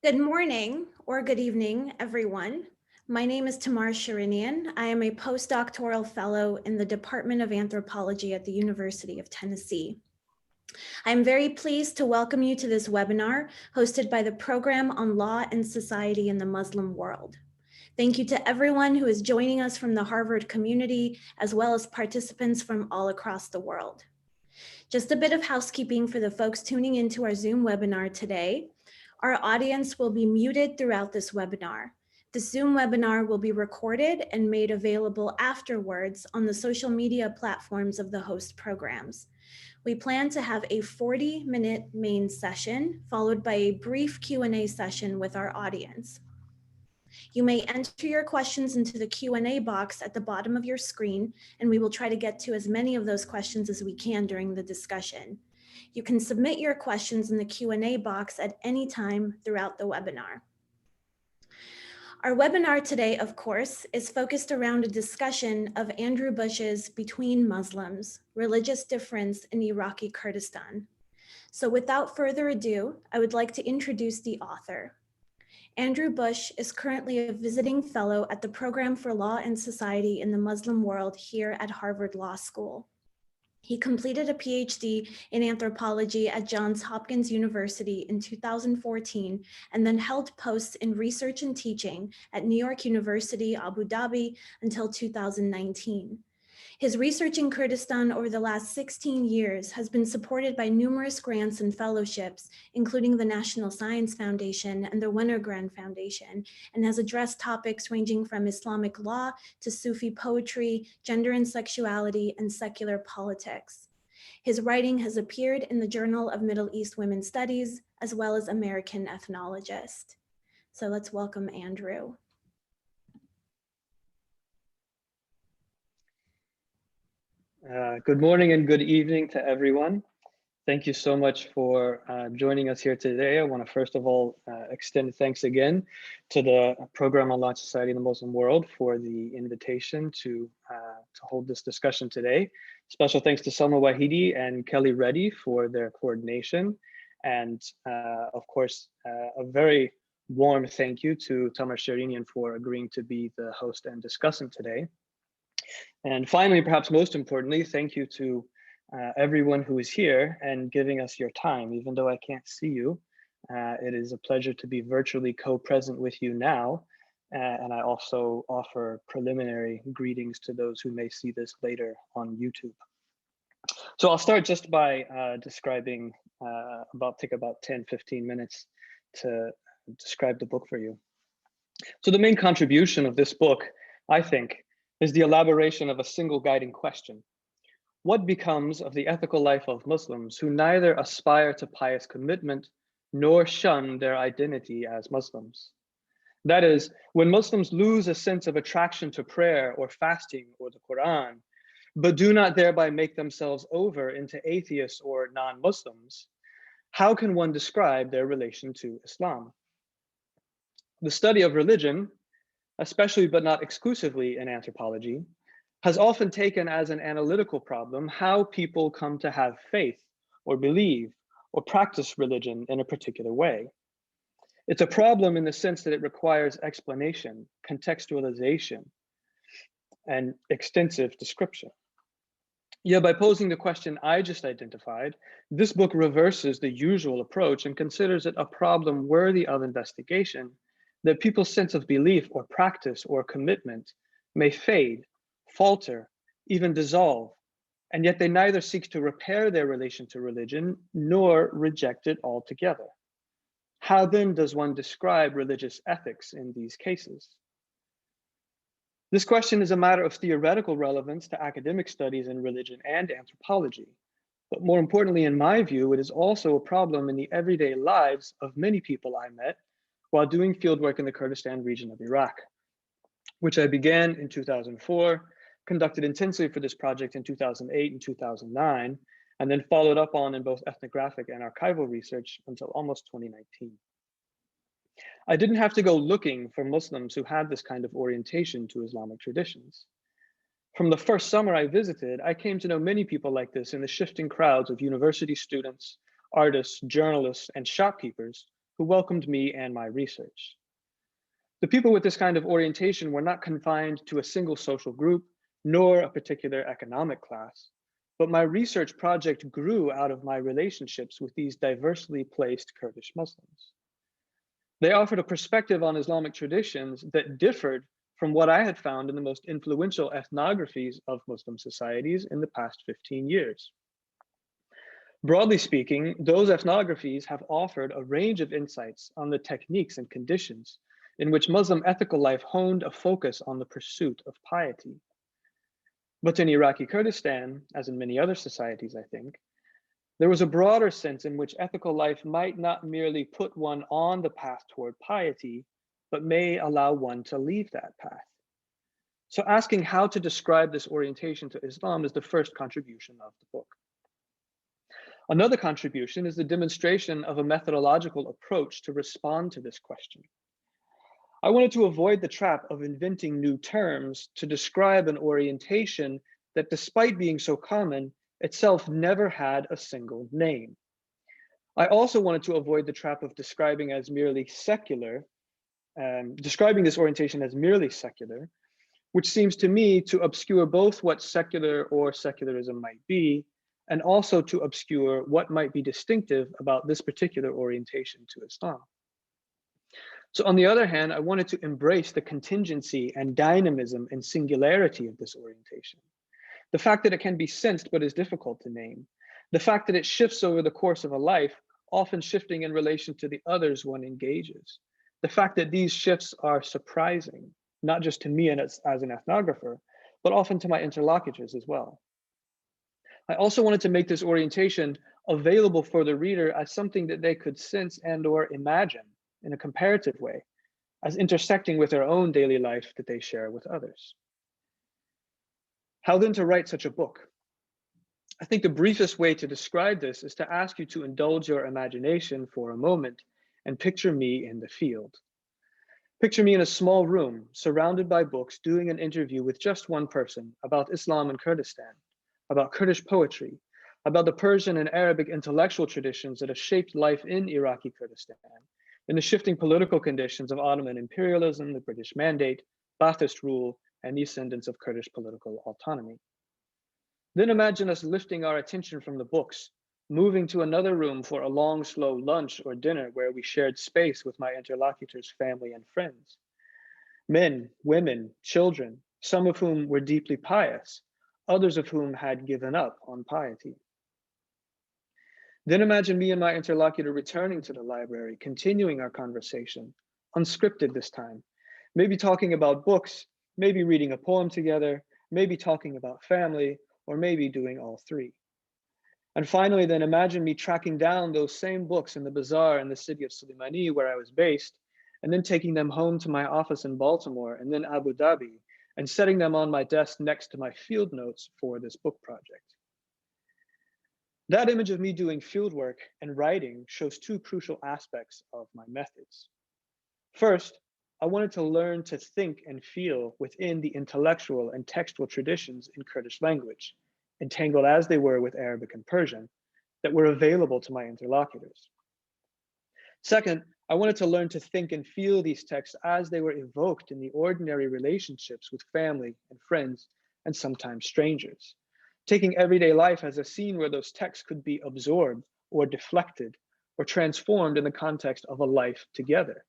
Good morning or good evening, everyone. My name is Tamar Shirinian. I am a postdoctoral fellow in the Department of Anthropology at the University of Tennessee. I'm very pleased to welcome you to this webinar hosted by the Program on Law and Society in the Muslim World. Thank you to everyone who is joining us from the Harvard community, as well as participants from all across the world. Just a bit of housekeeping for the folks tuning into our Zoom webinar today. Our audience will be muted throughout this webinar. The Zoom webinar will be recorded and made available afterwards on the social media platforms of the host programs. We plan to have a 40-minute main session followed by a brief Q&A session with our audience. You may enter your questions into the Q&A box at the bottom of your screen, and we will try to get to as many of those questions as we can during the discussion. You can submit your questions in the Q&A box at any time throughout the webinar. Our webinar today, of course, is focused around a discussion of Andrew Bush's Between Muslims, Religious Difference in Iraqi Kurdistan. So without further ado, I would like to introduce the author. Andrew Bush is currently a visiting fellow at the Program for Law and Society in the Muslim World here at Harvard Law School. He completed a PhD in anthropology at Johns Hopkins University in 2014, and then held posts in research and teaching at New York University, Abu Dhabi until 2019. His research in Kurdistan over the last 16 years has been supported by numerous grants and fellowships, including the National Science Foundation and the Wenner-Gren Foundation, and has addressed topics ranging from Islamic law to Sufi poetry, gender and sexuality, and secular politics. His writing has appeared in the Journal of Middle East Women's Studies, as well as American Ethnologist. So let's welcome Andrew. Good morning and good evening to everyone. Thank you so much for joining us here today. I want to first of all extend thanks again to the Program on Law and Society in the Muslim World for the invitation to hold this discussion today. Special thanks to Selma Wahidi and Kelly Reddy for their coordination. And of course, a very warm thank you to Tamar Shirinian for agreeing to be the host and discussant today. And finally, perhaps most importantly, thank you to everyone who is here and giving us your time. Even though I can't see you, it is a pleasure to be virtually co-present with you now. And I also offer preliminary greetings to those who may see this later on YouTube. So I'll start just by describing, take about 10, 15 minutes to describe the book for you. So the main contribution of this book, I think, is the elaboration of a single guiding question. What becomes of the ethical life of Muslims who neither aspire to pious commitment nor shun their identity as Muslims? That is, when Muslims lose a sense of attraction to prayer or fasting or the Quran, but do not thereby make themselves over into atheists or non-Muslims, how can one describe their relation to Islam? The study of religion, especially but not exclusively in anthropology, has often taken as an analytical problem how people come to have faith or believe or practice religion in a particular way. It's a problem in the sense that it requires explanation, contextualization, and extensive description. Yet by posing the question I just identified, this book reverses the usual approach and considers it a problem worthy of investigation, that people's sense of belief or practice or commitment may fade, falter, even dissolve, and yet they neither seek to repair their relation to religion nor reject it altogether. How then does one describe religious ethics in these cases? This question is a matter of theoretical relevance to academic studies in religion and anthropology. But more importantly, in my view, it is also a problem in the everyday lives of many people I met while doing fieldwork in the Kurdistan region of Iraq, which I began in 2004, conducted intensely for this project in 2008 and 2009, and then followed up on in both ethnographic and archival research until almost 2019. I didn't have to go looking for Muslims who had this kind of orientation to Islamic traditions. From the first summer I visited, I came to know many people like this in the shifting crowds of university students, artists, journalists, and shopkeepers who welcomed me and my research. The people with this kind of orientation were not confined to a single social group, nor a particular economic class, but my research project grew out of my relationships with these diversely placed Kurdish Muslims. They offered a perspective on Islamic traditions that differed from what I had found in the most influential ethnographies of Muslim societies in the past 15 years. Broadly speaking, those ethnographies have offered a range of insights on the techniques and conditions in which Muslim ethical life honed a focus on the pursuit of piety. But in Iraqi Kurdistan, as in many other societies, I think, there was a broader sense in which ethical life might not merely put one on the path toward piety, but may allow one to leave that path. So asking how to describe this orientation to Islam is the first contribution of the book. Another contribution is the demonstration of a methodological approach to respond to this question. I wanted to avoid the trap of inventing new terms to describe an orientation that, despite being so common, itself never had a single name. I also wanted to avoid the trap of describing this orientation as merely secular, which seems to me to obscure both what secular or secularism might be, and also to obscure what might be distinctive about this particular orientation to Islam. So on the other hand, I wanted to embrace the contingency and dynamism and singularity of this orientation. The fact that it can be sensed but is difficult to name. The fact that it shifts over the course of a life, often shifting in relation to the others one engages. The fact that these shifts are surprising, not just to me as an ethnographer, but often to my interlocutors as well. I also wanted to make this orientation available for the reader as something that they could sense and/or imagine in a comparative way, as intersecting with their own daily life that they share with others. How then to write such a book? I think the briefest way to describe this is to ask you to indulge your imagination for a moment and picture me in the field. Picture me in a small room, surrounded by books, doing an interview with just one person about Islam and Kurdistan, about Kurdish poetry, about the Persian and Arabic intellectual traditions that have shaped life in Iraqi Kurdistan, in the shifting political conditions of Ottoman imperialism, the British Mandate, Ba'athist rule, and the ascendance of Kurdish political autonomy. Then imagine us lifting our attention from the books, moving to another room for a long, slow lunch or dinner where we shared space with my interlocutors' family and friends. Men, women, children, some of whom were deeply pious, others of whom had given up on piety. Then imagine me and my interlocutor returning to the library, continuing our conversation, unscripted this time, maybe talking about books, maybe reading a poem together, maybe talking about family, or maybe doing all three. And finally, then imagine me tracking down those same books in the bazaar in the city of Suleimani, where I was based, and then taking them home to my office in Baltimore and then Abu Dhabi, and setting them on my desk next to my field notes for this book project. That image of me doing fieldwork and writing shows two crucial aspects of my methods. First, I wanted to learn to think and feel within the intellectual and textual traditions in Kurdish language, entangled as they were with Arabic and Persian, that were available to my interlocutors. Second, I wanted to learn to think and feel these texts as they were evoked in the ordinary relationships with family and friends, and sometimes strangers, taking everyday life as a scene where those texts could be absorbed or deflected or transformed in the context of a life together,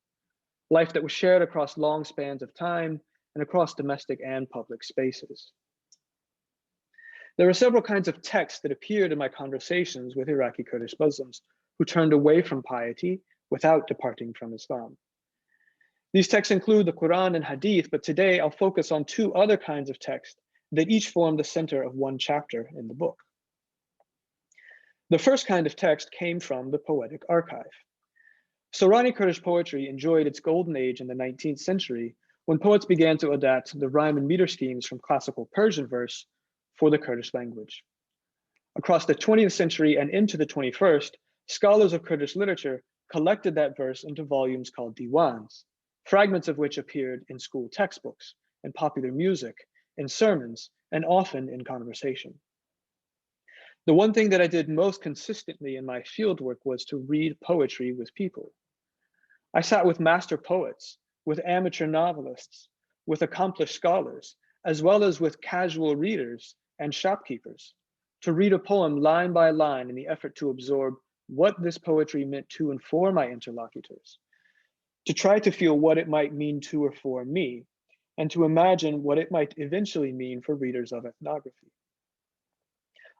life that was shared across long spans of time and across domestic and public spaces. There are several kinds of texts that appeared in my conversations with Iraqi Kurdish Muslims who turned away from piety without departing from Islam. These texts include the Quran and Hadith, but today I'll focus on two other kinds of texts that each form the center of one chapter in the book. The first kind of text came from the poetic archive. Sorani Kurdish poetry enjoyed its golden age in the 19th century when poets began to adapt the rhyme and meter schemes from classical Persian verse for the Kurdish language. Across the 20th century and into the 21st, scholars of Kurdish literature collected that verse into volumes called diwans, fragments of which appeared in school textbooks, in popular music, in sermons, and often in conversation. The one thing that I did most consistently in my fieldwork was to read poetry with people. I sat with master poets, with amateur novelists, with accomplished scholars, as well as with casual readers and shopkeepers, to read a poem line by line in the effort to absorb what this poetry meant to and for my interlocutors, to try to feel what it might mean to or for me, and to imagine what it might eventually mean for readers of ethnography.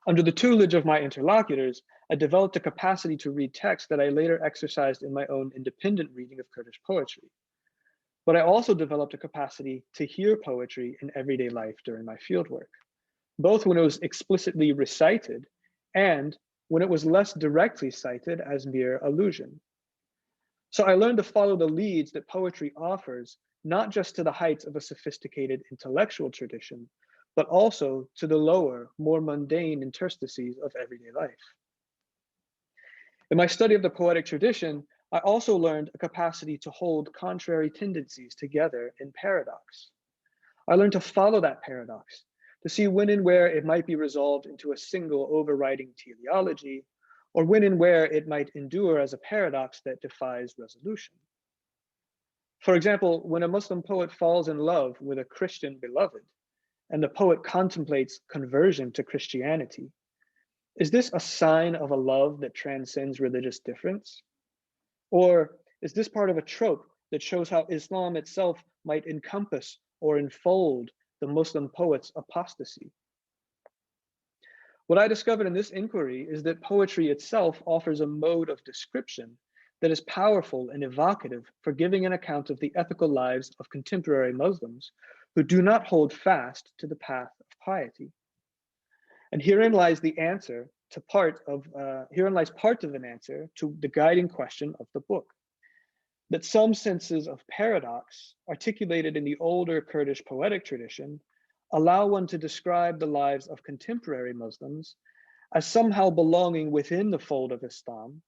Under the tutelage of my interlocutors, I developed a capacity to read text that I later exercised in my own independent reading of Kurdish poetry. But I also developed a capacity to hear poetry in everyday life during my fieldwork, both when it was explicitly recited and when it was less directly cited as mere allusion. So I learned to follow the leads that poetry offers, not just to the heights of a sophisticated intellectual tradition, but also to the lower, more mundane interstices of everyday life. In my study of the poetic tradition, I also learned a capacity to hold contrary tendencies together in paradox. I learned to follow that paradox, to see when and where it might be resolved into a single overriding teleology, or when and where it might endure as a paradox that defies resolution. For example, when a Muslim poet falls in love with a Christian beloved, and the poet contemplates conversion to Christianity, is this a sign of a love that transcends religious difference? Or is this part of a trope that shows how Islam itself might encompass or enfold the Muslim poet's apostasy? What I discovered in this inquiry is that poetry itself offers a mode of description that is powerful and evocative for giving an account of the ethical lives of contemporary Muslims who do not hold fast to the path of piety. And herein lies the answer to part of an answer to the guiding question of the book, that some senses of paradox articulated in the older Kurdish poetic tradition allow one to describe the lives of contemporary Muslims as somehow belonging within the fold of Islam,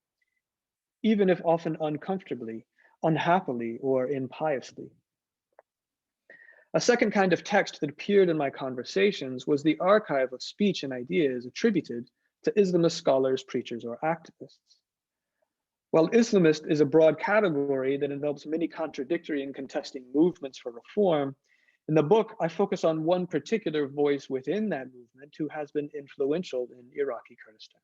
even if often uncomfortably, unhappily, or impiously. A second kind of text that appeared in my conversations was the archive of speech and ideas attributed to Islamist scholars, preachers, or activists. While Islamist is a broad category that envelops many contradictory and contesting movements for reform, in the book, I focus on one particular voice within that movement who has been influential in Iraqi Kurdistan.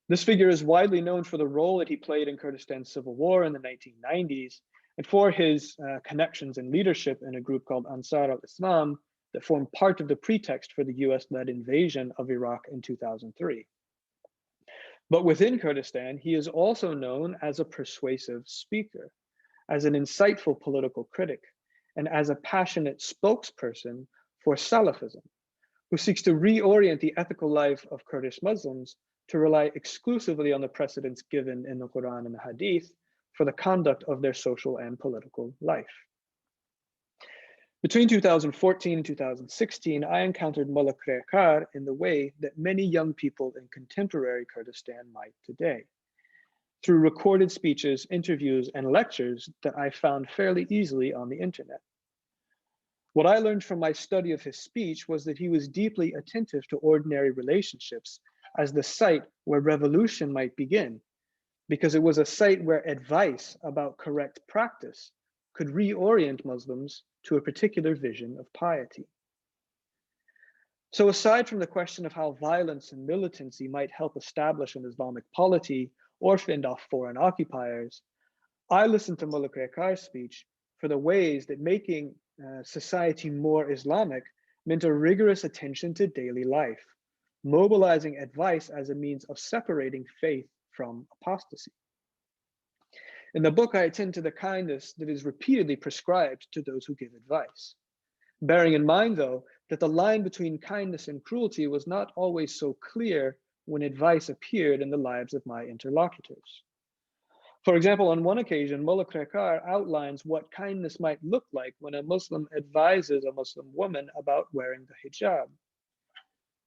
This figure is widely known for the role that he played in Kurdistan's civil war in the 1990s, and for his connections and leadership in a group called Ansar al-Islam that formed part of the pretext for the US-led invasion of Iraq in 2003. But within Kurdistan, he is also known as a persuasive speaker, as an insightful political critic, and as a passionate spokesperson for Salafism, who seeks to reorient the ethical life of Kurdish Muslims to rely exclusively on the precedents given in the Quran and the Hadith for the conduct of their social and political life. Between 2014 and 2016, I encountered Mullah Kreekar in the way that many young people in contemporary Kurdistan might today, through recorded speeches, interviews, and lectures that I found fairly easily on the internet. What I learned from my study of his speech was that he was deeply attentive to ordinary relationships as the site where revolution might begin, because it was a site where advice about correct practice could reorient Muslims to a particular vision of piety. So aside from the question of how violence and militancy might help establish an Islamic polity or fend off foreign occupiers, I listened to Mullah Kreekar's speech for the ways that making society more Islamic meant a rigorous attention to daily life, mobilizing advice as a means of separating faith from apostasy. In the book, I attend to the kindness that is repeatedly prescribed to those who give advice, bearing in mind, though, that the line between kindness and cruelty was not always so clear when advice appeared in the lives of my interlocutors. For example, on one occasion, Mullah Kreekar outlines what kindness might look like when a Muslim advises a Muslim woman about wearing the hijab.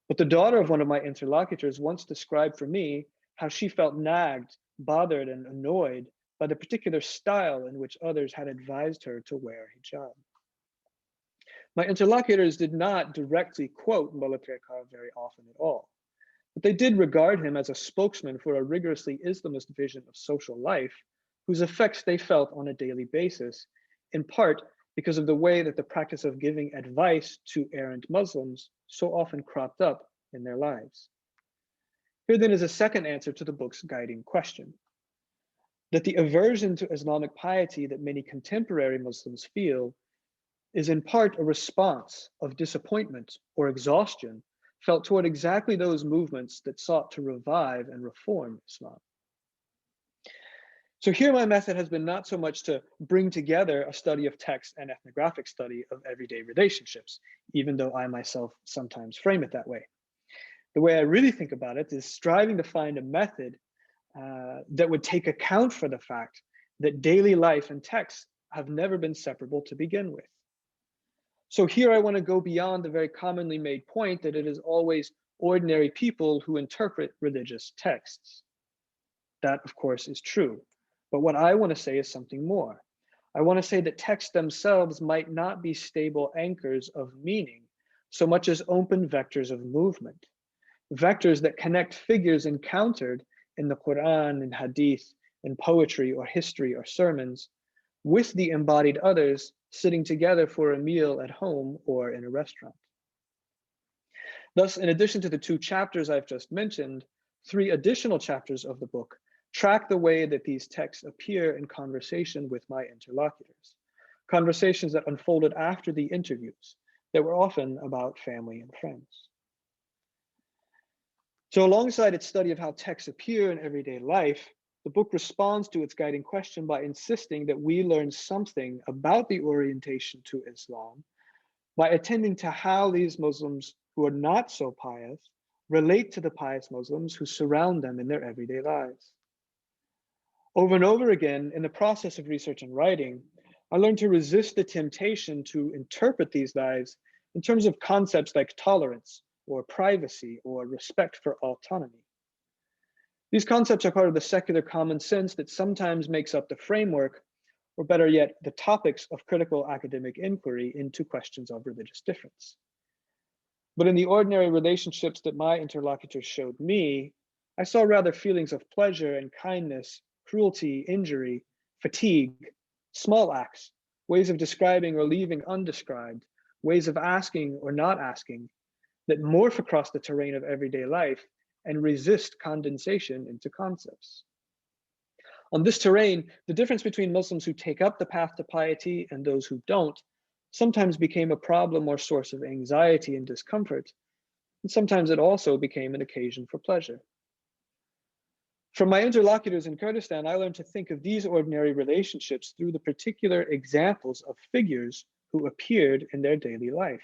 But the daughter of one of my interlocutors once described for me how she felt nagged, bothered, and annoyed by the particular style in which others had advised her to wear hijab. My interlocutors did not directly quote Mullah Kreekar very often at all, but they did regard him as a spokesman for a rigorously Islamist vision of social life whose effects they felt on a daily basis, in part because of the way that the practice of giving advice to errant Muslims so often cropped up in their lives. Here then is a second answer to the book's guiding question, that the aversion to Islamic piety that many contemporary Muslims feel is in part a response of disappointment or exhaustion felt toward exactly those movements that sought to revive and reform Islam. So here my method has been not so much to bring together a study of text and ethnographic study of everyday relationships, even though I myself sometimes frame it that way. The way I really think about it is striving to find a method that would take account for the fact that daily life and text have never been separable to begin with. So here I want to go beyond the very commonly made point that it is always ordinary people who interpret religious texts. That, of course, is true. But what I want to say is something more. I want to say that texts themselves might not be stable anchors of meaning so much as open vectors of movement, vectors that connect figures encountered in the Quran and Hadith, in poetry or history or sermons, with the embodied others sitting together for a meal at home or in a restaurant. Thus, in addition to the 2 chapters I've just mentioned, 3 additional chapters of the book track the way that these texts appear in conversation with my interlocutors, conversations that unfolded after the interviews that were often about family and friends. So alongside its study of how texts appear in everyday life, the book responds to its guiding question by insisting that we learn something about the orientation to Islam by attending to how these Muslims who are not so pious relate to the pious Muslims who surround them in their everyday lives. Over and over again, in the process of research and writing, I learned to resist the temptation to interpret these lives in terms of concepts like tolerance or privacy or respect for autonomy. These concepts are part of the secular common sense that sometimes makes up the framework, or better yet, the topics of critical academic inquiry into questions of religious difference. But in the ordinary relationships that my interlocutors showed me, I saw rather feelings of pleasure and kindness, cruelty, injury, fatigue, small acts, ways of describing or leaving undescribed, ways of asking or not asking, that morph across the terrain of everyday life and resist condensation into concepts. On this terrain, the difference between Muslims who take up the path to piety and those who don't sometimes became a problem or source of anxiety and discomfort, and sometimes it also became an occasion for pleasure. From my interlocutors in Kurdistan, I learned to think of these ordinary relationships through the particular examples of figures who appeared in their daily life.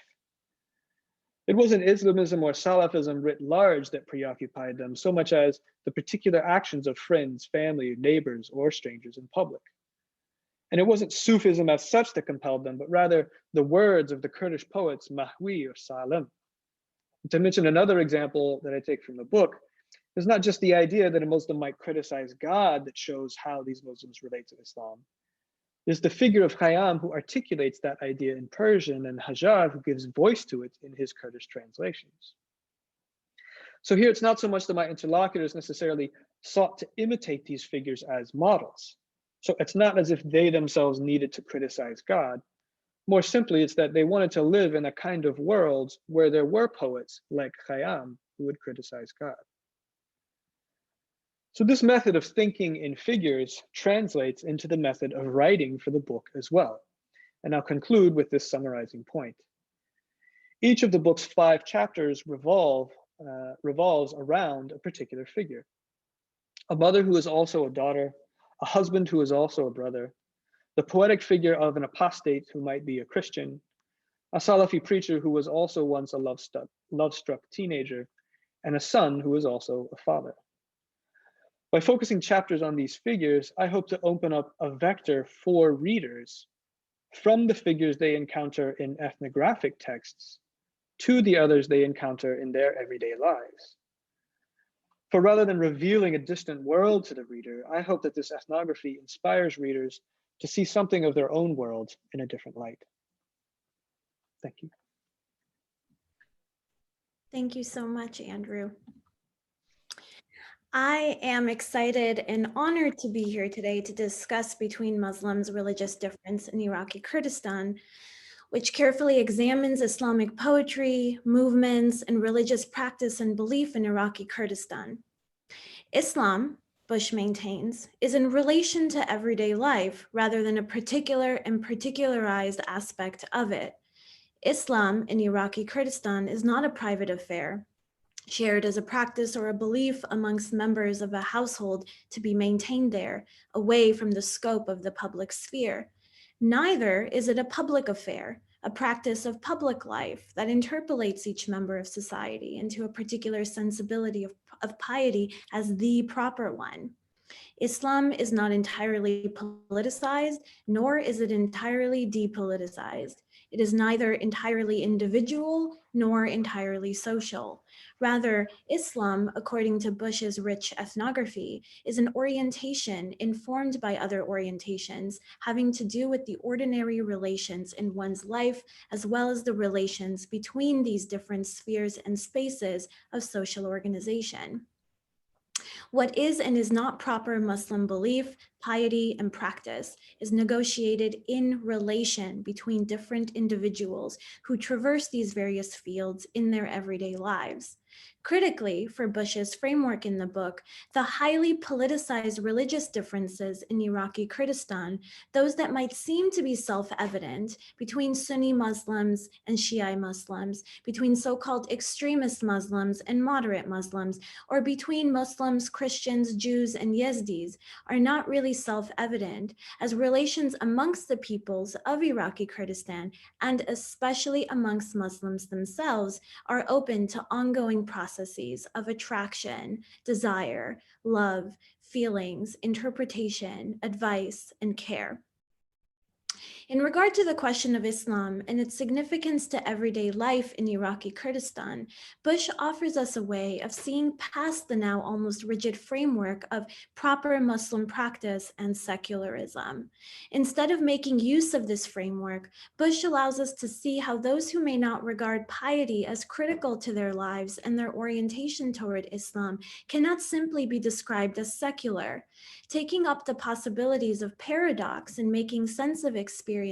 It wasn't Islamism or Salafism writ large that preoccupied them so much as the particular actions of friends, family, neighbors, or strangers in public. And it wasn't Sufism as such that compelled them, but rather the words of the Kurdish poets Mahwi or Salim. To mention another example that I take from the book, it's not just the idea that a Muslim might criticize God that shows how these Muslims relate to Islam. There's the figure of Khayyam who articulates that idea in Persian and Hajar who gives voice to it in his Kurdish translations. So here it's not so much that my interlocutors necessarily sought to imitate these figures as models. So it's not as if they themselves needed to criticize God. More simply, it's that they wanted to live in a kind of world where there were poets like Khayyam who would criticize God. So this method of thinking in figures translates into the method of writing for the book as well. And I'll conclude with this summarizing point. Each of the book's 5 chapters revolves around a particular figure. A mother who is also a daughter, a husband who is also a brother, the poetic figure of an apostate who might be a Christian, a Salafi preacher who was also once a love-struck teenager, and a son who is also a father. By focusing chapters on these figures, I hope to open up a vector for readers from the figures they encounter in ethnographic texts to the others they encounter in their everyday lives. For rather than revealing a distant world to the reader, I hope that this ethnography inspires readers to see something of their own world in a different light. Thank you. Thank you so much, Andrew. I am excited and honored to be here today to discuss between Muslims religious difference in Iraqi Kurdistan, which carefully examines Islamic poetry, movements, and religious practice and belief in Iraqi Kurdistan. Islam, Bush maintains, is in relation to everyday life rather than a particular and particularized aspect of it. Islam in Iraqi Kurdistan is not a private affair, shared as a practice or a belief amongst members of a household to be maintained there, away from the scope of the public sphere. Neither is it a public affair, a practice of public life that interpolates each member of society into a particular sensibility of piety as the proper one. Islam is not entirely politicized, nor is it entirely depoliticized. It is neither entirely individual nor entirely social. Rather, Islam, according to Bush's rich ethnography, is an orientation informed by other orientations, having to do with the ordinary relations in one's life, as well as the relations between these different spheres and spaces of social organization. What is and is not proper Muslim belief, piety, and practice is negotiated in relation between different individuals who traverse these various fields in their everyday lives. Critically, for Bush's framework in the book, the highly politicized religious differences in Iraqi Kurdistan, those that might seem to be self-evident between Sunni Muslims and Shia Muslims, between so-called extremist Muslims and moderate Muslims, or between Muslims, Christians, Jews, and Yezdis, are not really self-evident, as relations amongst the peoples of Iraqi Kurdistan, and especially amongst Muslims themselves, are open to ongoing processes of attraction, desire, love, feelings, interpretation, advice, and care. In regard to the question of Islam and its significance to everyday life in Iraqi Kurdistan, Bush offers us a way of seeing past the now almost rigid framework of proper Muslim practice and secularism. Instead of making use of this framework, Bush allows us to see how those who may not regard piety as critical to their lives and their orientation toward Islam cannot simply be described as secular. Taking up the possibilities of paradox and making sense of experiences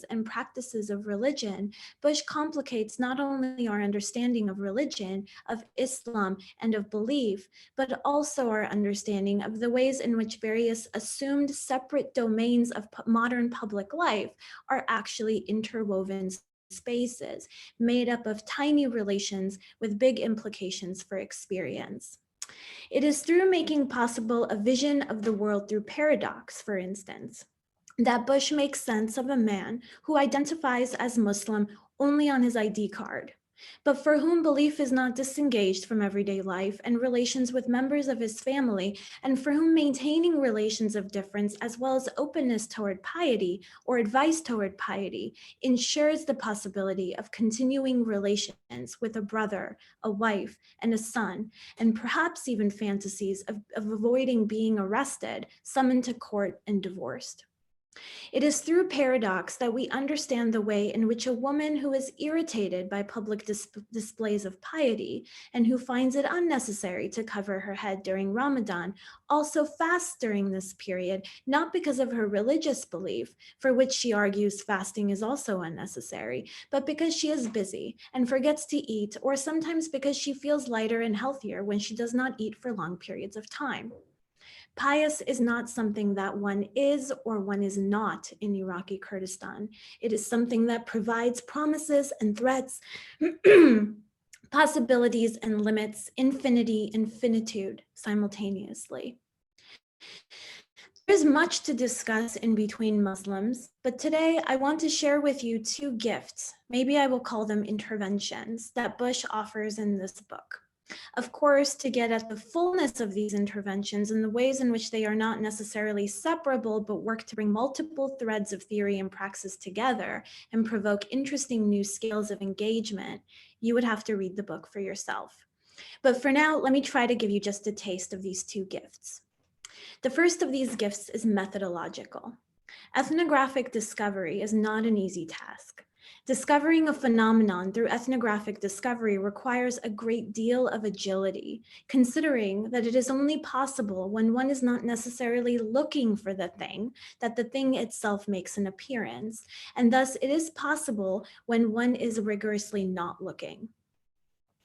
and practices of religion, Bush complicates not only our understanding of religion, of Islam, and of belief, but also our understanding of the ways in which various assumed separate domains of modern public life are actually interwoven spaces made up of tiny relations with big implications for experience. It is through making possible a vision of the world through paradox, for instance, that Bush makes sense of a man who identifies as Muslim only on his ID card, but for whom belief is not disengaged from everyday life and relations with members of his family, and for whom maintaining relations of difference as well as openness toward piety or advice toward piety ensures the possibility of continuing relations with a brother, a wife, and a son, and perhaps even fantasies of avoiding being arrested, summoned to court, and divorced. It is through paradox that we understand the way in which a woman who is irritated by public displays of piety and who finds it unnecessary to cover her head during Ramadan also fasts during this period, not because of her religious belief, for which she argues fasting is also unnecessary, but because she is busy and forgets to eat, or sometimes because she feels lighter and healthier when she does not eat for long periods of time. Pious is not something that one is or one is not in Iraqi Kurdistan. It is something that provides promises and threats, possibilities and limits, infinity and finitude simultaneously. There's much to discuss in between Muslims, but today I want to share with you two gifts, maybe I will call them interventions, that Bush offers in this book. Of course, to get at the fullness of these interventions and the ways in which they are not necessarily separable, but work to bring multiple threads of theory and praxis together and provoke interesting new scales of engagement, you would have to read the book for yourself. But for now, let me try to give you just a taste of these two gifts. The first of these gifts is methodological. Ethnographic discovery is not an easy task. Discovering a phenomenon through ethnographic discovery requires a great deal of agility, considering that it is only possible when one is not necessarily looking for the thing, that the thing itself makes an appearance, and thus it is possible when one is rigorously not looking.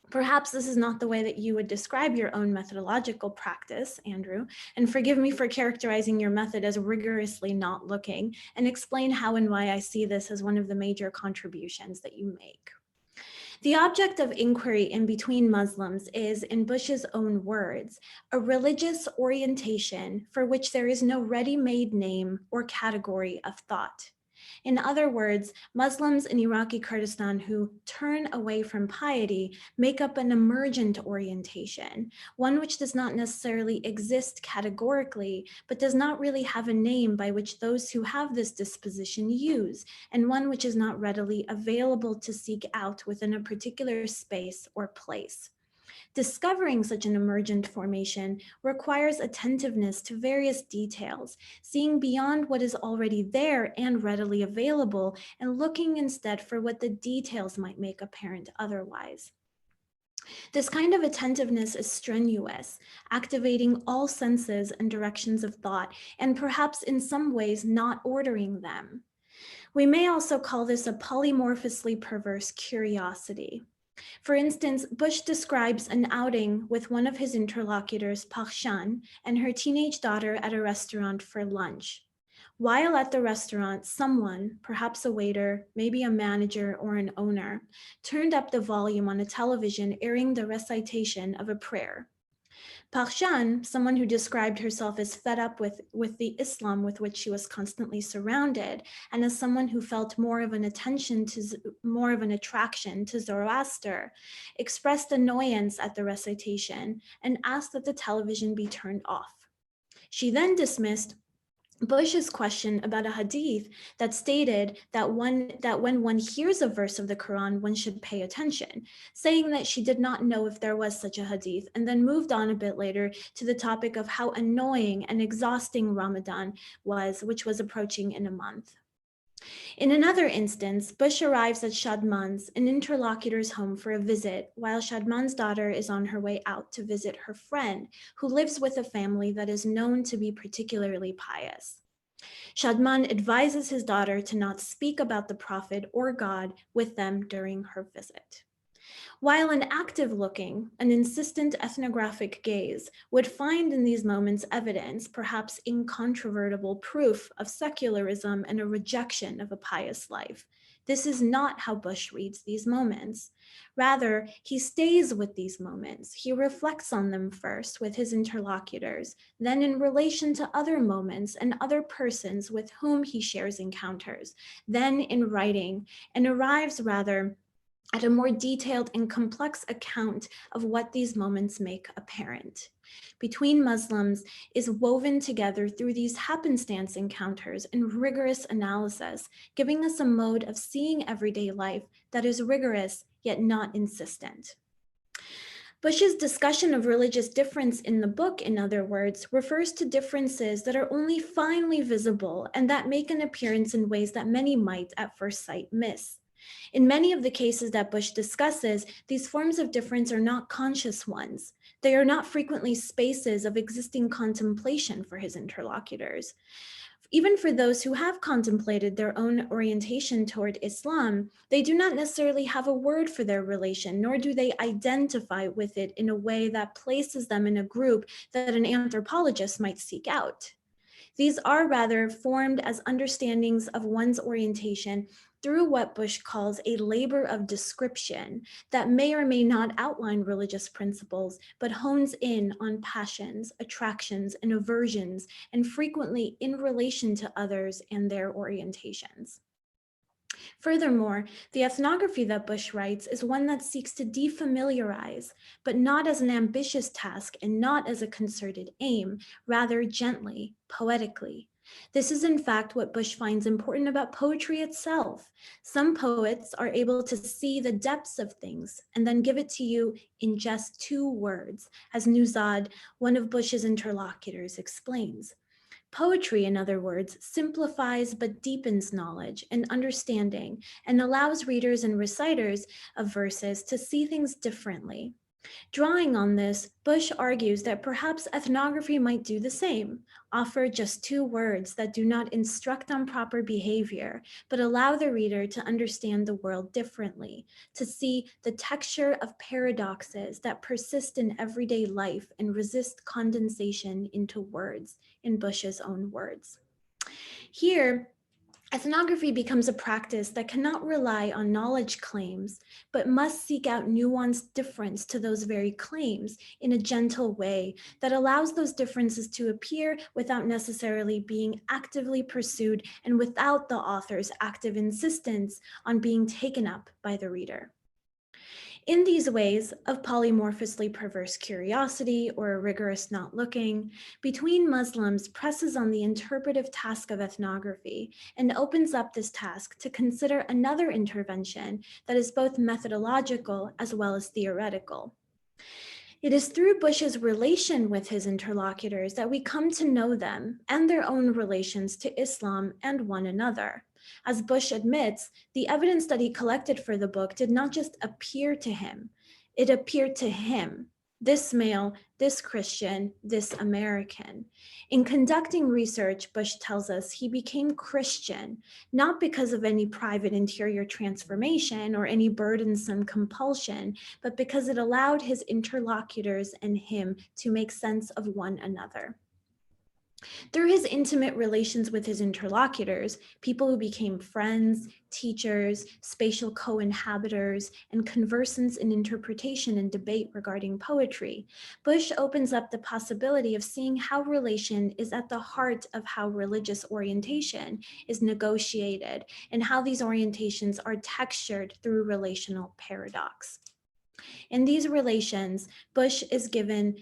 Perhaps this is not the way that you would describe your own methodological practice, Andrew, and forgive me for characterizing your method as rigorously not looking, and explain how and why I see this as one of the major contributions that you make. The object of inquiry in Between Muslims is, in Bush's own words, a religious orientation for which there is no ready-made name or category of thought. In other words, Muslims in Iraqi Kurdistan who turn away from piety make up an emergent orientation, one which does not necessarily exist categorically, but does not really have a name by which those who have this disposition use, and one which is not readily available to seek out within a particular space or place. Discovering such an emergent formation requires attentiveness to various details, seeing beyond what is already there and readily available, and looking instead for what the details might make apparent otherwise. This kind of attentiveness is strenuous, activating all senses and directions of thought, and perhaps in some ways not ordering them. We may also call this a polymorphously perverse curiosity. For instance, Bush describes an outing with one of his interlocutors, Pakhshan, and her teenage daughter at a restaurant for lunch. While at the restaurant, someone, perhaps a waiter, maybe a manager or an owner, turned up the volume on a television airing the recitation of a prayer. Pakhshan, someone who described herself as fed up with the Islam with which she was constantly surrounded, and as someone who felt more of an attraction to Zoroaster, expressed annoyance at the recitation and asked that the television be turned off. She then dismissed Bush's question about a hadith that stated that when one hears a verse of the Quran, one should pay attention, saying that she did not know if there was such a hadith, and then moved on a bit later to the topic of how annoying and exhausting Ramadan was, which was approaching in a month. In another instance, Bush arrives at Shadman's, an interlocutor's home, for a visit, while Shadman's daughter is on her way out to visit her friend, who lives with a family that is known to be particularly pious. Shadman advises his daughter to not speak about the Prophet or God with them during her visit. While an active looking, an insistent ethnographic gaze would find in these moments evidence, perhaps incontrovertible proof of secularism and a rejection of a pious life, this is not how Bush reads these moments. Rather, he stays with these moments. He reflects on them first with his interlocutors, then in relation to other moments and other persons with whom he shares encounters, then in writing, and arrives rather at a more detailed and complex account of what these moments make apparent. Between Muslims is woven together through these happenstance encounters and rigorous analysis, giving us a mode of seeing everyday life that is rigorous yet not insistent. Bush's discussion of religious difference in the book, in other words, refers to differences that are only finely visible and that make an appearance in ways that many might at first sight miss. In many of the cases that Bush discusses, these forms of difference are not conscious ones. They are not frequently spaces of existing contemplation for his interlocutors. Even for those who have contemplated their own orientation toward Islam, they do not necessarily have a word for their relation, nor do they identify with it in a way that places them in a group that an anthropologist might seek out. These are rather formed as understandings of one's orientation through what Bush calls a labor of description that may or may not outline religious principles, but hones in on passions, attractions, and aversions, and frequently in relation to others and their orientations. Furthermore, the ethnography that Bush writes is one that seeks to defamiliarize, but not as an ambitious task and not as a concerted aim, rather gently, poetically. This is in fact what Bush finds important about poetry itself. Some poets are able to see the depths of things and then give it to you in just 2 words, as Nuzad, one of Bush's interlocutors, explains. Poetry, in other words, simplifies but deepens knowledge and understanding and allows readers and reciters of verses to see things differently. Drawing on this, Bush argues that perhaps ethnography might do the same, offer just two words that do not instruct on proper behavior, but allow the reader to understand the world differently, to see the texture of paradoxes that persist in everyday life and resist condensation into words, in Bush's own words. Here, ethnography becomes a practice that cannot rely on knowledge claims, but must seek out nuanced difference to those very claims in a gentle way that allows those differences to appear without necessarily being actively pursued and without the author's active insistence on being taken up by the reader. In these ways of polymorphously perverse curiosity or a rigorous not looking, Between Muslims presses on the interpretive task of ethnography and opens up this task to consider another intervention that is both methodological as well as theoretical. It is through Bush's relation with his interlocutors that we come to know them and their own relations to Islam and one another. As Bush admits, the evidence that he collected for the book did not just appear to him, it appeared to him. This male, this Christian, this American. In conducting research, Bush tells us he became Christian, not because of any private interior transformation or any burdensome compulsion, but because it allowed his interlocutors and him to make sense of one another. Through his intimate relations with his interlocutors, people who became friends, teachers, spatial co-inhabitors, and conversants in interpretation and debate regarding poetry, Bush opens up the possibility of seeing how relation is at the heart of how religious orientation is negotiated and how these orientations are textured through relational paradox. In these relations, Bush is given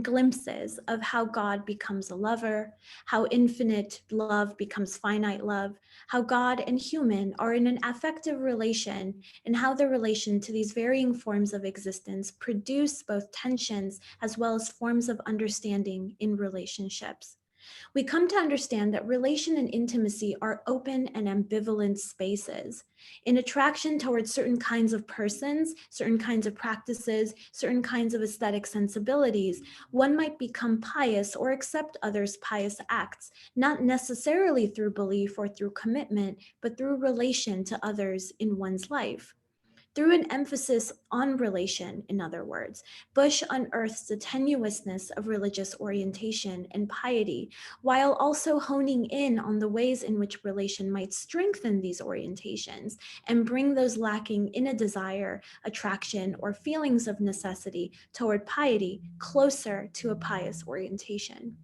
glimpses of how God becomes a lover, how infinite love becomes finite love, how God and human are in an affective relation, and how the relation to these varying forms of existence produce both tensions as well as forms of understanding in relationships. We come to understand that relation and intimacy are open and ambivalent spaces. In attraction towards certain kinds of persons, certain kinds of practices, certain kinds of aesthetic sensibilities, one might become pious or accept others' pious acts, not necessarily through belief or through commitment, but through relation to others in one's life. Through an emphasis on relation, in other words, Bush unearths the tenuousness of religious orientation and piety, while also honing in on the ways in which relation might strengthen these orientations and bring those lacking in a desire, attraction, or feelings of necessity toward piety closer to a pious orientation.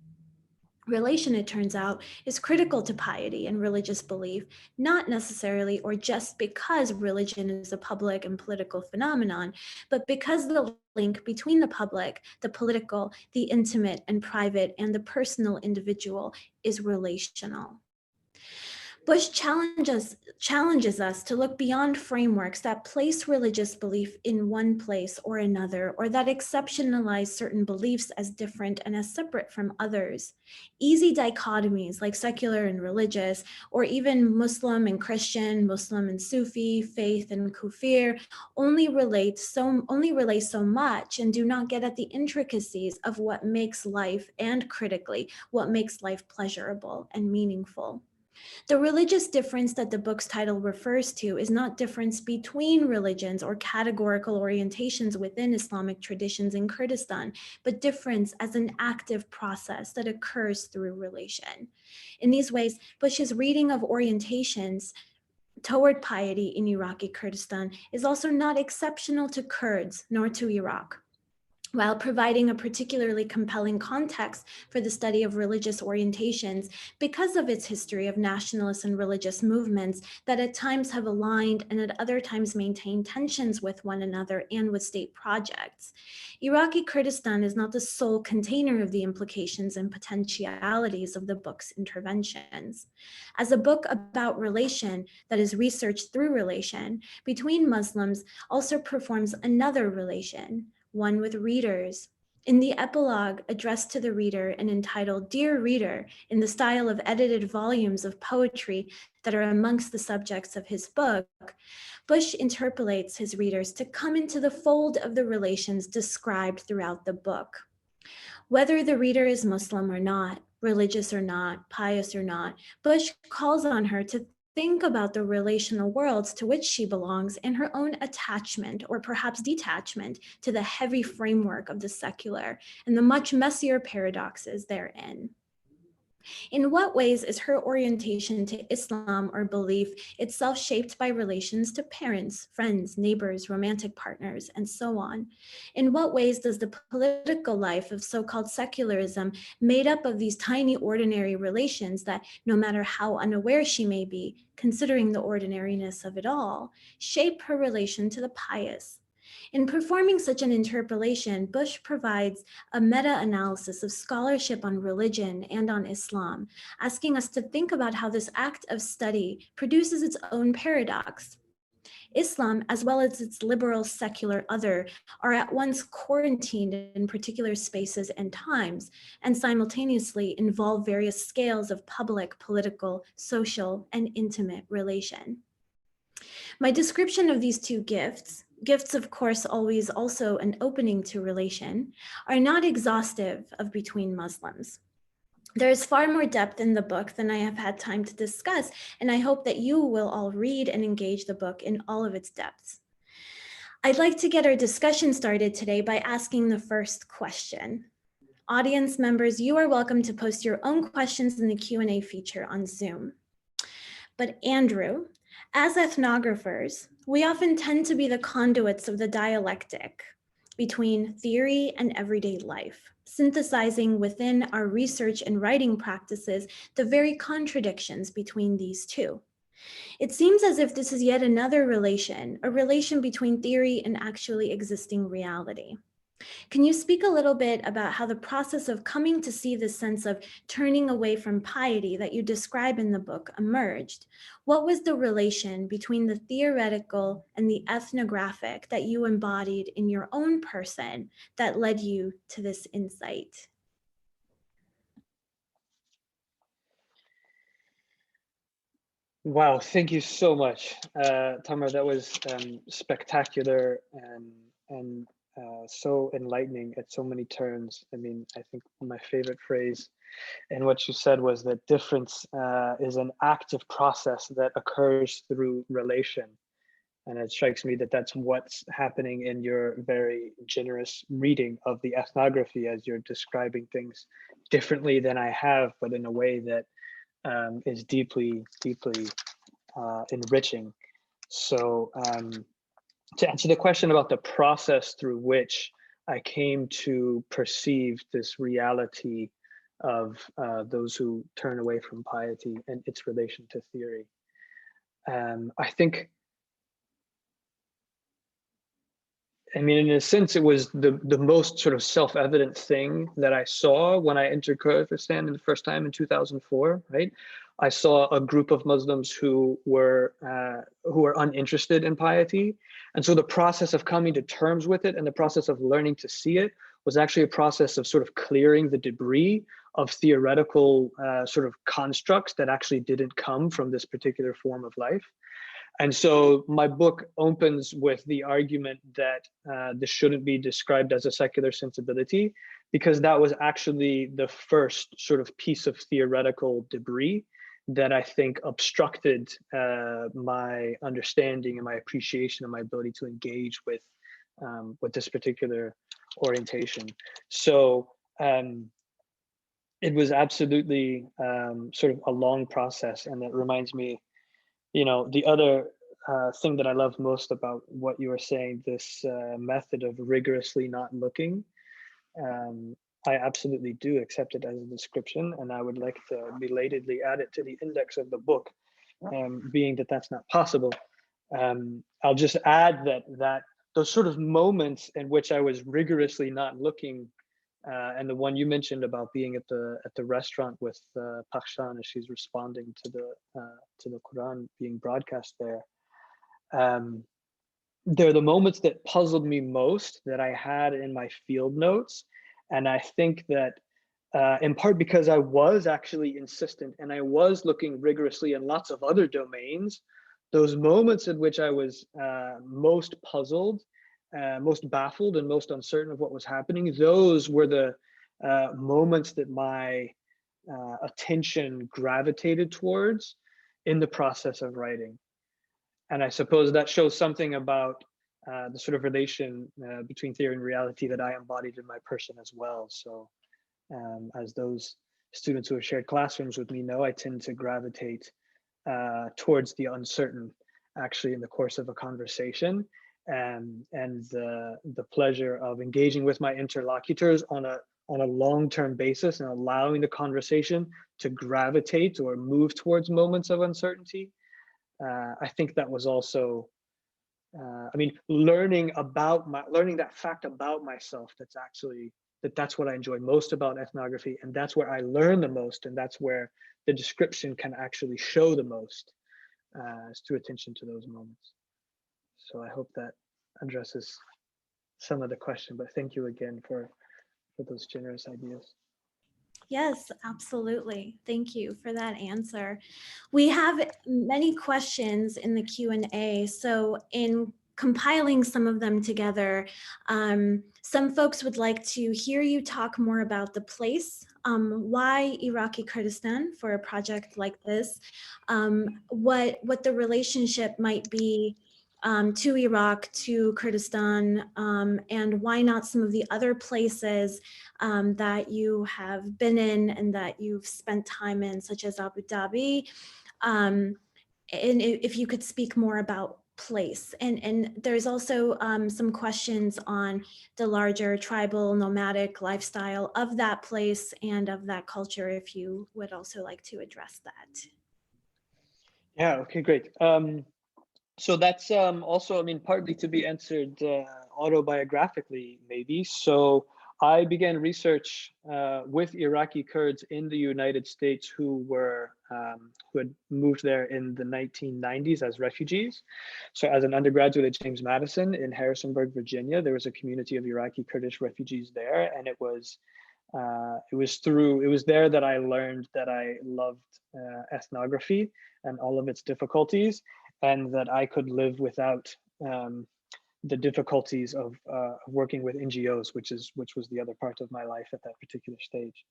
Relation, it turns out, is critical to piety and religious belief, not necessarily or just because religion is a public and political phenomenon, but because the link between the public, the political, the intimate and private, and the personal individual is relational. Bush challenges us to look beyond frameworks that place religious belief in one place or another, or that exceptionalize certain beliefs as different and as separate from others. Easy dichotomies like secular and religious, or even Muslim and Christian, Muslim and Sufi, faith and kufir, only relay so much and do not get at the intricacies of what makes life, and critically, what makes life pleasurable and meaningful. The religious difference that the book's title refers to is not difference between religions or categorical orientations within Islamic traditions in Kurdistan, but difference as an active process that occurs through relation. In these ways, Bush's reading of orientations toward piety in Iraqi Kurdistan is also not exceptional to Kurds nor to Iraq, while providing a particularly compelling context for the study of religious orientations because of its history of nationalist and religious movements that at times have aligned and at other times maintained tensions with one another and with state projects. Iraqi Kurdistan is not the sole container of the implications and potentialities of the book's interventions. As a book about relation that is researched through relation, Between Muslims also performs another relation, one with readers, In the epilogue addressed to the reader and entitled Dear Reader, in the style of edited volumes of poetry that are amongst the subjects of his book, Bush interpolates his readers to come into the fold of the relations described throughout the book. Whether the reader is Muslim or not, religious or not, pious or not, Bush calls on her to think about the relational worlds to which she belongs and her own attachment or perhaps detachment to the heavy framework of the secular and the much messier paradoxes therein. In what ways is her orientation to Islam or belief itself shaped by relations to parents, friends, neighbors, romantic partners, and so on? In what ways does the political life of so-called secularism, made up of these tiny ordinary relations that, no matter how unaware she may be, considering the ordinariness of it all, shape her relation to the pious? In performing such an interpolation, Bush provides a meta-analysis of scholarship on religion and on Islam, asking us to think about how this act of study produces its own paradox. Islam, as well as its liberal secular other, are at once quarantined in particular spaces and times, and simultaneously involve various scales of public, political, social, and intimate relation. My description of these two gifts, of course always also an opening to relation, are not exhaustive of between Muslims. There is far more depth in the book than I have had time to discuss, and I hope that you will all read and engage the book in all of its depths. I'd like to get our discussion started today by asking the first question. Audience members, you are welcome to post your own questions in the Q&A feature on Zoom. But Andrew, as ethnographers, we often tend to be the conduits of the dialectic between theory and everyday life, synthesizing within our research and writing practices the very contradictions between these two. It seems as if this is yet another relation, a relation between theory and actually existing reality. Can you speak a little bit about how the process of coming to see this sense of turning away from piety that you describe in the book emerged? What was the relation between the theoretical and the ethnographic that you embodied in your own person that led you to this insight? Wow, thank you so much, Tamar. That was spectacular and so enlightening at so many turns. I mean, I think my favorite phrase in what you said was that difference is an active process that occurs through relation. And it strikes me that that's what's happening in your very generous reading of the ethnography as you're describing things differently than I have, but in a way that is deeply, deeply enriching. So to answer the question about the process through which I came to perceive this reality of those who turn away from piety and its relation to theory, I think, I mean, in a sense, it was the most sort of self-evident thing that I saw when I entered Kurdistan the first time in 2004, right? I saw a group of Muslims who were uninterested in piety. And so the process of coming to terms with it and the process of learning to see it was actually a process of sort of clearing the debris of theoretical sort of constructs that actually didn't come from this particular form of life. And so my book opens with the argument that this shouldn't be described as a secular sensibility, because that was actually the first sort of piece of theoretical debris that I think obstructed my understanding and my appreciation and my ability to engage with this particular orientation. So it was absolutely sort of a long process, and that reminds me, you know, the other thing that I love most about what you were saying, this method of rigorously not looking, I absolutely do accept it as a description, and I would like to belatedly add it to the index of the book, being that that's not possible. I'll just add that those sort of moments in which I was rigorously not looking, and the one you mentioned about being at the restaurant with Pakshan as she's responding to the Quran being broadcast there. They're the moments that puzzled me most that I had in my field notes, And I think that in part because I was actually insistent and I was looking rigorously in lots of other domains, those moments in which I was most puzzled, most baffled, and most uncertain of what was happening, those were the moments that my attention gravitated towards in the process of writing. And I suppose that shows something about the sort of relation between theory and reality that I embodied in my person as well. So as those students who have shared classrooms with me know, I tend to gravitate towards the uncertain actually in the course of a conversation, and the pleasure of engaging with my interlocutors on a long-term basis and allowing the conversation to gravitate or move towards moments of uncertainty. I think that was also, I mean, learning that fact about myself, that's what I enjoy most about ethnography, and that's where I learn the most, and that's where the description can actually show the most, is through attention to those moments. So I hope that addresses some of the question, but thank you again for those generous ideas. Yes, absolutely. Thank you for that answer. We have many questions in the Q&A, so in compiling some of them together, some folks would like to hear you talk more about the place, why Iraqi Kurdistan for a project like this, what the relationship might be to Iraq, to Kurdistan, and why not some of the other places that you have been in and that you've spent time in, such as Abu Dhabi. And if you could speak more about place. And there's also some questions on the larger tribal nomadic lifestyle of that place and of that culture, if you would also like to address that. Yeah, okay, great. So that's also, I mean, partly to be answered autobiographically, maybe. So I began research with Iraqi Kurds in the United States who had moved there in the 1990s as refugees. So as an undergraduate at James Madison in Harrisonburg, Virginia, there was a community of Iraqi Kurdish refugees there, and it was there that I learned that I loved ethnography and all of its difficulties, and that I could live without the difficulties of working with NGOs, which was the other part of my life at that particular stage.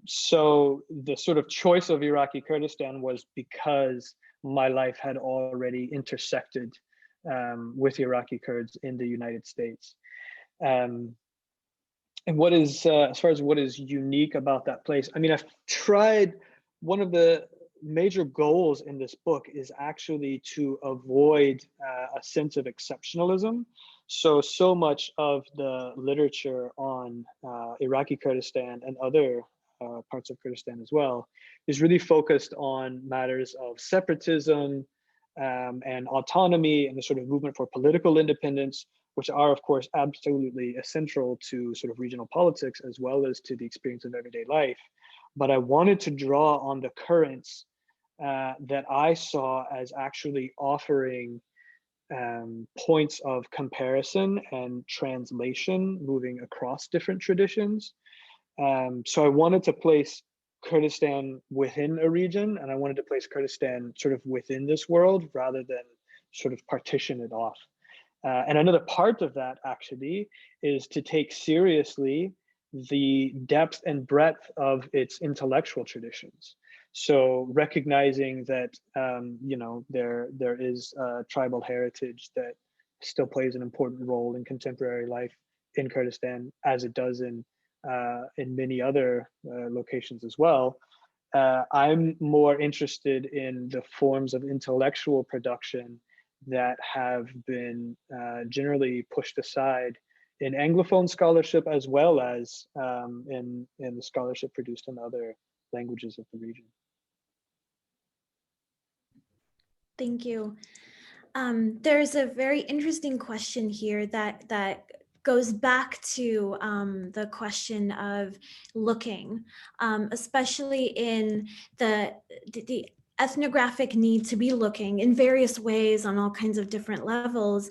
So the sort of choice of Iraqi Kurdistan was because my life had already intersected with Iraqi Kurds in the United States. And what is, as far as what is unique about that place, I mean, I've tried, one of the major goals in this book is actually to avoid a sense of exceptionalism. So much of the literature on Iraqi Kurdistan and other parts of Kurdistan as well is really focused on matters of separatism and autonomy and the sort of movement for political independence, which are, of course, absolutely essential to sort of regional politics as well as to the experience of everyday life. But I wanted to draw on the currents that I saw as actually offering points of comparison and translation moving across different traditions. So I wanted to place Kurdistan within a region, and I wanted to place Kurdistan sort of within this world rather than sort of partition it off. And another part of that actually is to take seriously the depth and breadth of its intellectual traditions. So recognizing that you know, there is tribal heritage that still plays an important role in contemporary life in Kurdistan, as it does in many other locations as well. I'm more interested in the forms of intellectual production that have been generally pushed aside in Anglophone scholarship, as well as in the scholarship produced in other languages of the region. Thank you. There's a very interesting question here that goes back to the question of looking, especially in the ethnographic need to be looking in various ways on all kinds of different levels.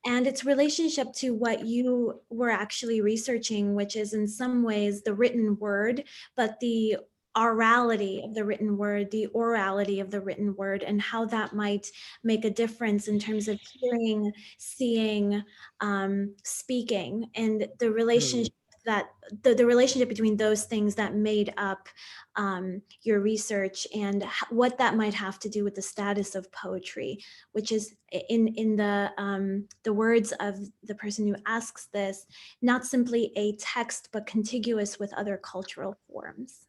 and its relationship to what you were actually researching, which is in some ways the written word, but the orality of the written word, the orality of the written word, and how that might make a difference in terms of hearing, seeing, speaking, and the relationship that the relationship between those things that made up your research, and what that might have to do with the status of poetry, which is in the words of the person who asks this, not simply a text, but contiguous with other cultural forms.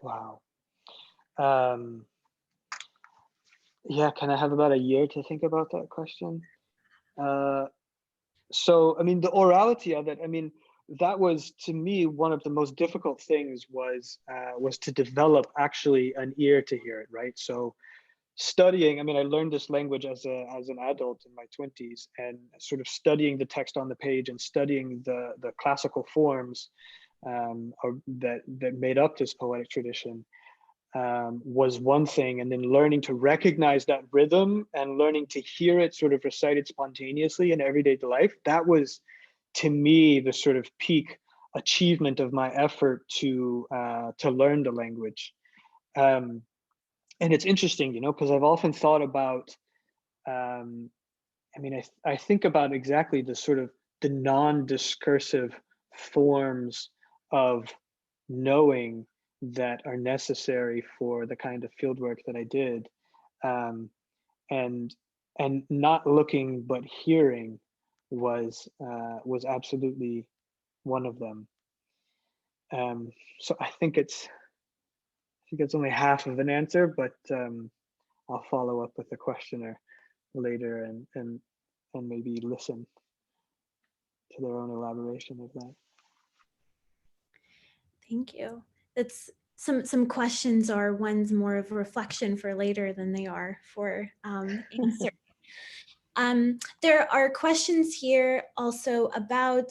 Wow. Yeah, can I have about a year to think about that question? So, I mean, the orality of it, I mean, that was, to me, one of the most difficult things was to develop actually an ear to hear it, right? So studying, I mean, I learned this language as an adult in my 20s, and sort of studying the text on the page and studying the classical forms that made up this poetic tradition was one thing, and then learning to recognize that rhythm and learning to hear it sort of recited spontaneously in everyday life, that was, to me, the sort of peak achievement of my effort to learn the language. And it's interesting, you know, because I've often thought about, I mean, I think about exactly the sort of the non-discursive forms of knowing that are necessary for the kind of fieldwork that I did, um, and not looking but hearing was absolutely one of them. So I think it's only half of an answer, but I'll follow up with a questioner later and maybe listen to their own elaboration of that. Thank you. That's some questions are ones more of a reflection for later than they are for answer. There are questions here also about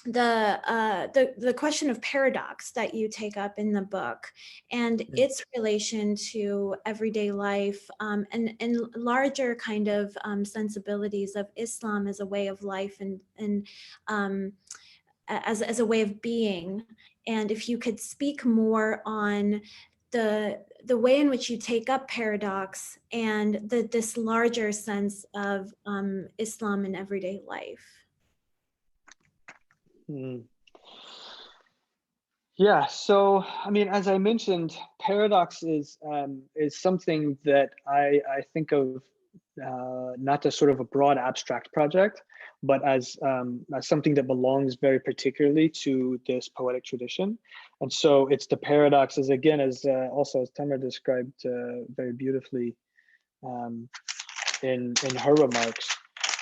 the question of paradox that you take up in the book, and its relation to everyday life, and larger kind of sensibilities of Islam as a way of life, and as a way of being. And if you could speak more on the way in which you take up paradox and this larger sense of Islam in everyday life. Yeah, so I mean, as I mentioned, paradox is something that I think of not as sort of a broad abstract project, but as something that belongs very particularly to this poetic tradition. And so it's the paradoxes, again, as also as Tamar described very beautifully in her remarks,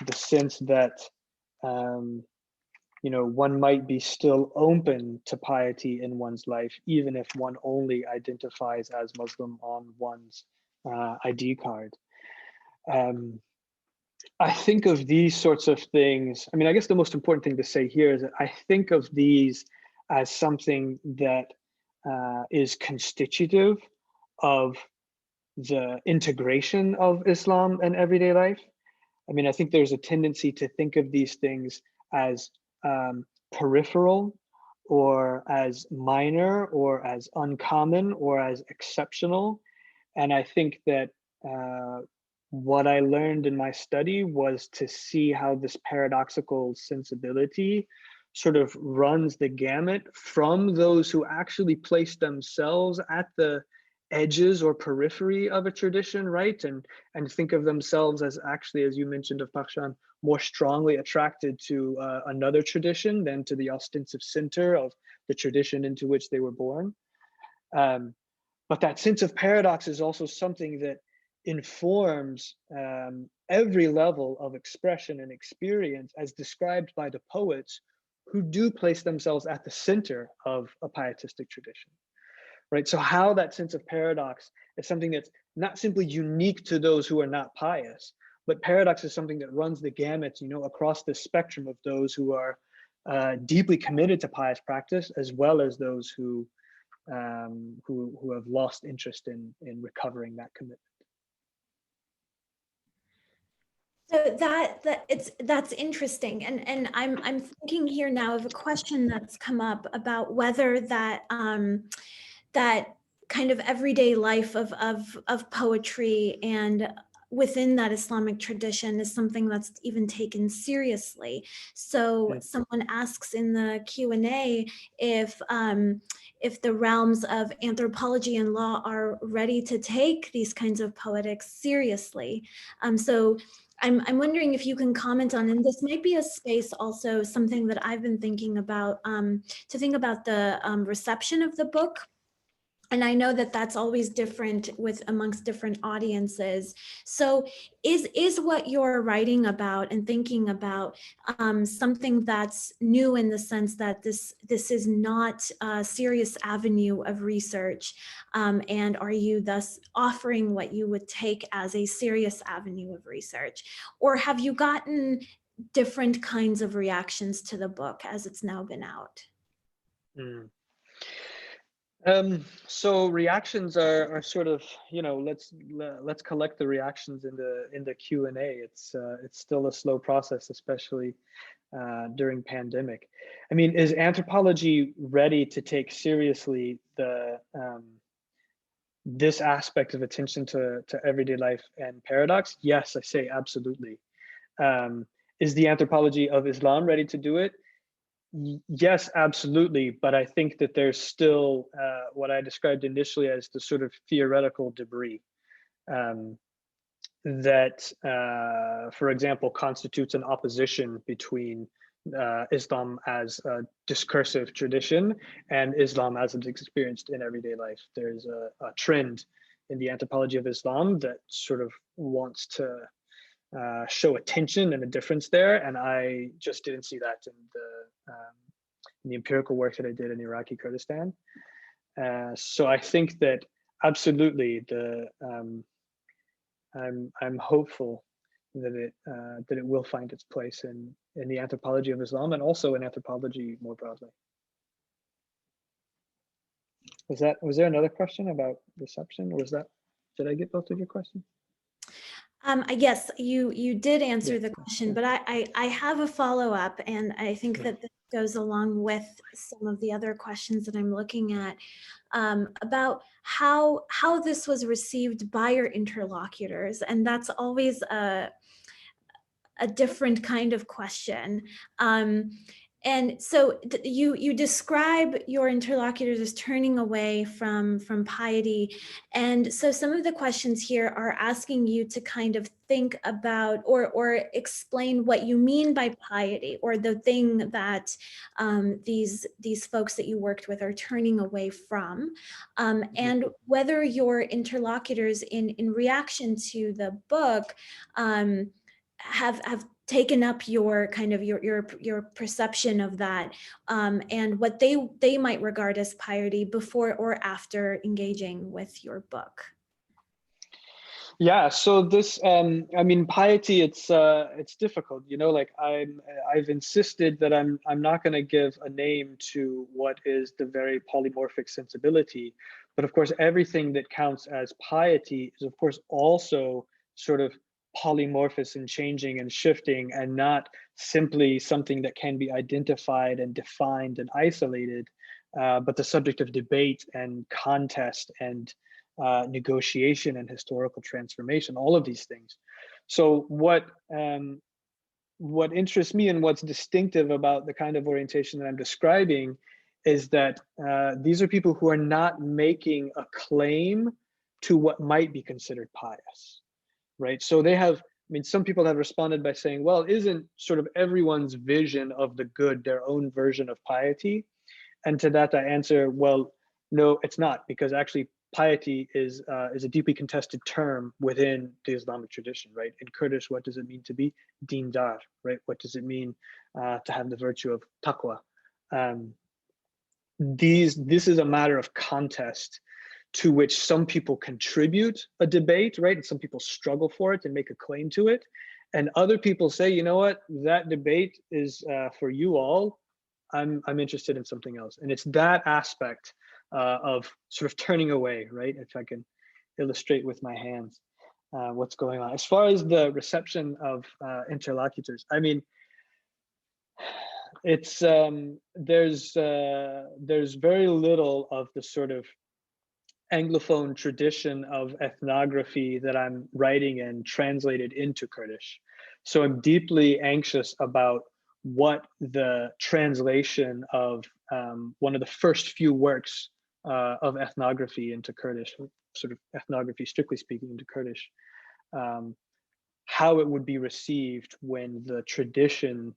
the sense that you know, one might be still open to piety in one's life, even if one only identifies as Muslim on one's ID card. I think of these sorts of things. I mean, I guess the most important thing to say here is that I think of these as something that is constitutive of the integration of Islam and everyday life. I mean, I think there's a tendency to think of these things as peripheral, or as minor, or as uncommon, or as exceptional. And I think that what I learned in my study was to see how this paradoxical sensibility sort of runs the gamut from those who actually place themselves at the edges or periphery of a tradition, right? And think of themselves as actually, as you mentioned of Bakhshan, more strongly attracted to another tradition than to the ostensive center of the tradition into which they were born. But that sense of paradox is also something that informs every level of expression and experience as described by the poets who do place themselves at the center of a pietistic tradition. Right, so how that sense of paradox is something that's not simply unique to those who are not pious, but paradox is something that runs the gamut, you know, across the spectrum of those who are deeply committed to pious practice, as well as those who have lost interest in recovering that commitment. So that's interesting, and I'm thinking here now of a question that's come up about whether that kind of everyday life of poetry and within that Islamic tradition is something that's even taken seriously. So someone asks in the Q&A if the realms of anthropology and law are ready to take these kinds of poetics seriously. So I'm wondering if you can comment on, and this might be a space also, something that I've been thinking about, to think about the reception of the book. And I know that that's always different with amongst different audiences. So is what you're writing about and thinking about something that's new in the sense that this is not a serious avenue of research? And are you thus offering what you would take as a serious avenue of research? Or have you gotten different kinds of reactions to the book as it's now been out? So reactions are sort of, let's collect the reactions in the Q&A. It's still a slow process, especially during pandemic. I mean, is anthropology ready to take seriously the this aspect of attention to everyday life and paradox? Yes, I say absolutely. Is the anthropology of Islam ready to do it? Yes, absolutely. But I think that there's still what I described initially as the sort of theoretical debris that, for example, constitutes an opposition between Islam as a discursive tradition and Islam as it's experienced in everyday life. There's a trend in the anthropology of Islam that sort of wants to show a tension and a difference there, and I just didn't see that in the empirical work that I did in Iraqi Kurdistan. So I think that absolutely I'm hopeful that it will find its place in the anthropology of Islam and also in anthropology more broadly. Was there another question about reception, or did I get both of your questions? Yes, you did answer the question, but I have a follow-up, and I think that this goes along with some of the other questions that I'm looking at about how this was received by your interlocutors, and that's always a different kind of question. And so you describe your interlocutors as turning away from piety. And so some of the questions here are asking you to kind of think about or explain what you mean by piety, or the thing that these folks that you worked with are turning away from, and whether your interlocutors in reaction to the book have taken up your kind of your perception of that, and what they might regard as piety before or after engaging with your book. Yeah, so this I mean, piety, it's difficult, like I've insisted that I'm not going to give a name to what is the very polymorphic sensibility, but of course everything that counts as piety is of course also sort of polymorphous and changing and shifting, and not simply something that can be identified and defined and isolated, but the subject of debate and contest and negotiation and historical transformation, all of these things. So what interests me and what's distinctive about the kind of orientation that I'm describing is that these are people who are not making a claim to what might be considered pious, right? So they have, I mean, some people have responded by saying, well, isn't sort of everyone's vision of the good their own version of piety? And to that I answer, well, no, it's not, because actually piety is a deeply contested term within the Islamic tradition, right? In Kurdish, what does it mean to be dindar, right? What does it mean to have the virtue of taqwa? This is a matter of contest to which some people contribute a debate, right? And some people struggle for it and make a claim to it. And other people say, you know what, that debate is for you all. I'm interested in something else. And it's that aspect of sort of turning away, right? If I can illustrate with my hands. what's going on. As far as the reception of interlocutors, I mean, it's there's very little of the sort of Anglophone tradition of ethnography that I'm writing in translated into Kurdish. So I'm deeply anxious about what the translation of one of the first few works of ethnography into Kurdish, sort of ethnography strictly speaking into Kurdish, how it would be received when the tradition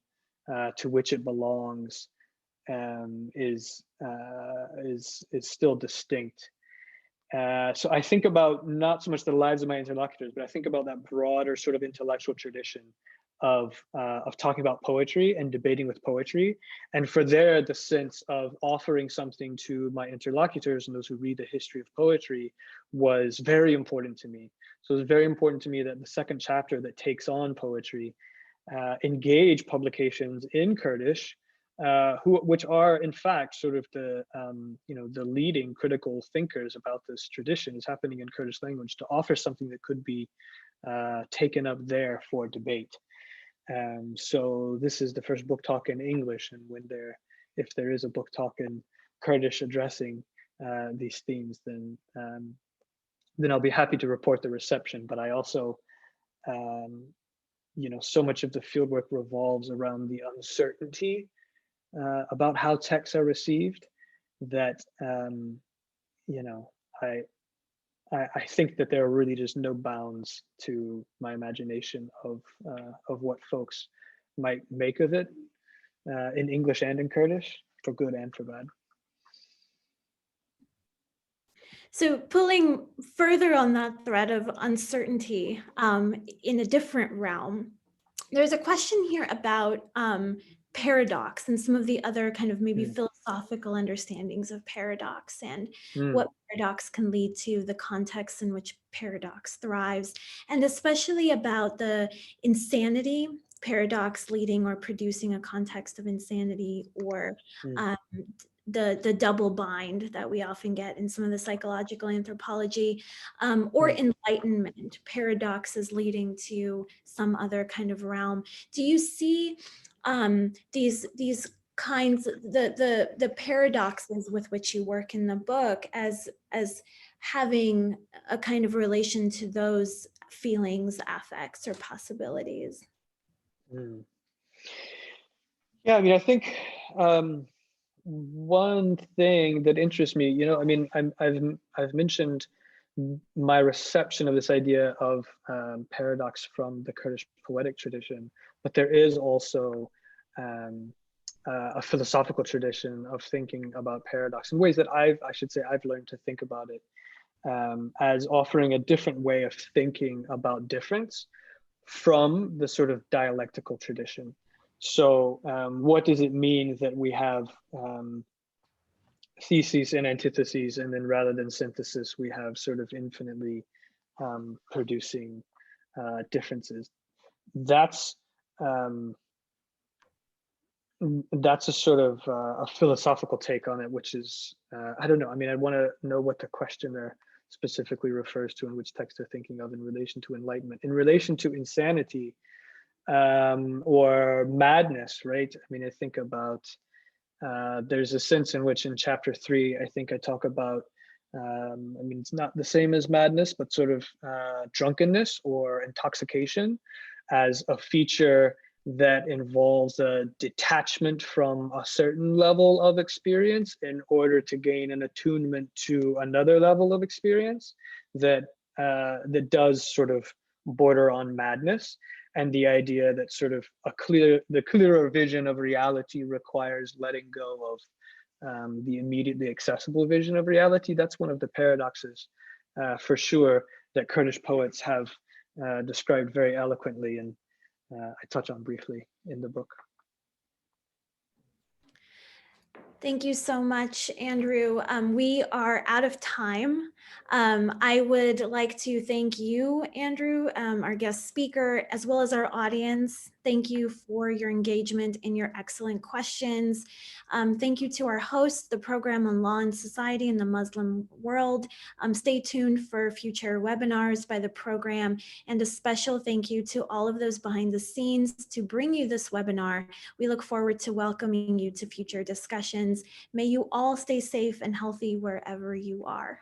to which it belongs is still distinct. So I think about not so much the lives of my interlocutors, but I think about that broader sort of intellectual tradition of talking about poetry and debating with poetry. And for there, the sense of offering something to my interlocutors and those who read the history of poetry was very important to me. So it was very important to me that the second chapter that takes on poetry engage publications in Kurdish, which are in fact sort of the the leading critical thinkers about this tradition is happening in Kurdish language, to offer something that could be taken up there for debate. So this is the first book talk in English, and if there is a book talk in Kurdish addressing these themes, then I'll be happy to report the reception. But I also so much of the fieldwork revolves around the uncertainty about how texts are received, that I think that there are really just no bounds to my imagination of what folks might make of it in English and in Kurdish, for good and for bad. So pulling further on that thread of uncertainty in a different realm, there's a question here about paradox and some of the other kind of maybe philosophical understandings of paradox, and what paradox can lead to, the context in which paradox thrives, and especially about the insanity, paradox leading or producing a context of insanity, or the double bind that we often get in some of the psychological anthropology, or enlightenment, paradoxes leading to some other kind of realm. Do you see these kinds, the paradoxes with which you work in the book as having a kind of relation to those feelings, affects, or possibilities? Yeah, I mean, I think one thing that interests me, I mean, I've mentioned my reception of this idea of paradox from the Kurdish poetic tradition, but there is also a philosophical tradition of thinking about paradox in ways that I've learned to think about it as offering a different way of thinking about difference from the sort of dialectical tradition. So what does it mean that we have theses and antitheses, and then rather than synthesis, we have sort of infinitely producing differences? That's a sort of a philosophical take on it, which is, I don't know. I mean, I want to know what the questioner specifically refers to and which text they're thinking of in relation to enlightenment. In relation to insanity or madness, right? I mean, I think about, there's a sense in which in chapter 3, I think I talk about, I mean, it's not the same as madness, but sort of drunkenness or intoxication as a feature that involves a detachment from a certain level of experience in order to gain an attunement to another level of experience that does sort of border on madness. And the idea that sort of the clearer vision of reality requires letting go of the immediately accessible vision of reality. That's one of the paradoxes, for sure, that Kurdish poets have described very eloquently, and I touch on briefly in the book. Thank you so much, Andrew. We are out of time. I would like to thank you, Andrew, our guest speaker, as well as our audience. Thank you for your engagement and your excellent questions. Thank you to our hosts, the Program on Law and Society in the Muslim World. Stay tuned for future webinars by the program, and a special thank you to all of those behind the scenes to bring you this webinar. We look forward to welcoming you to future discussions. May you all stay safe and healthy wherever you are.